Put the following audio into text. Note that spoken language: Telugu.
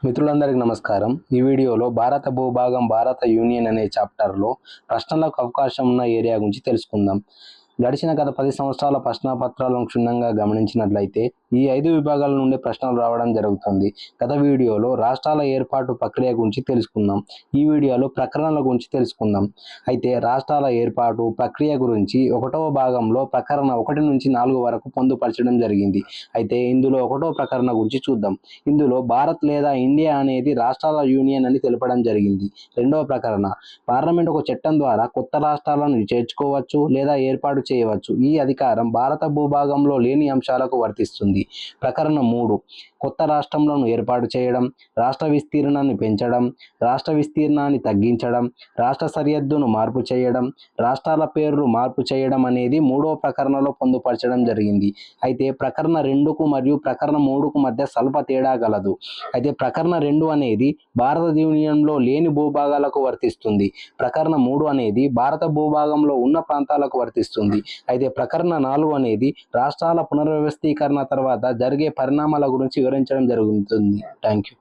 మిత్రులందరికీ నమస్కారం. ఈ వీడియోలో భారత భూభాగం భారత యూనియన్ అనే చాప్టర్లో ప్రశ్నలకు అవకాశం ఉన్న ఏరియా గురించి తెలుసుకుందాం. గడిచిన గత 10 సంవత్సరాల ప్రశ్నపత్రాలను క్షుణ్ణంగా గమనించినట్లయితే ఈ 5 విభాగాల నుండి ప్రశ్నలు రావడం జరుగుతుంది. గత వీడియోలో రాష్ట్రాల ఏర్పాటు ప్రక్రియ గురించి తెలుసుకుందాం. ఈ వీడియోలో ప్రకరణల గురించి తెలుసుకుందాం. అయితే రాష్ట్రాల ఏర్పాటు ప్రక్రియ గురించి 1వ భాగంలో ప్రకరణ 1 నుంచి 4 వరకు పొందుపరచడం జరిగింది. అయితే ఇందులో 1వ ప్రకరణ గురించి చూద్దాం. ఇందులో భారత్ లేదా ఇండియా అనేది రాష్ట్రాల యూనియన్ అని తెలపడం జరిగింది. 2వ ప్రకరణ పార్లమెంట్ ఒక చట్టం ద్వారా కొత్త రాష్ట్రాలను చేర్చుకోవచ్చు లేదా ఏర్పాటు చేయవచ్చు. ఈ అధికారం భారత భూభాగంలో లేని అంశాలకు వర్తిస్తుంది. ప్రకరణ 3 కొత్త రాష్ట్రంలను ఏర్పాటు చేయడం, రాష్ట్ర విస్తీర్ణాన్ని పెంచడం, రాష్ట్ర విస్తీర్ణాన్ని తగ్గించడం, రాష్ట్ర సరిహద్దును మార్పు చేయడం, రాష్ట్రాల పేర్లు మార్పు చేయడం అనేది 3వ ప్రకరణలో పొందుపరచడం జరిగింది. అయితే ప్రకరణ 2కు మరియు ప్రకరణ 3కు మధ్య స్వల్ప తేడా గలదు. అయితే ప్రకరణ 2 అనేది భారత యూనియన్లో లేని భూభాగాలకు వర్తిస్తుంది. ప్రకరణ 3 అనేది భారత భూభాగంలో ఉన్న ప్రాంతాలకు వర్తిస్తుంది. అయితే ప్రకరణ 4 అనేది రాష్ట్రాల పునర్వ్యవస్థీకరణ తర్వాత జరిగే పరిణామాల గురించి వివరించడం జరుగుతుంది. Thank you.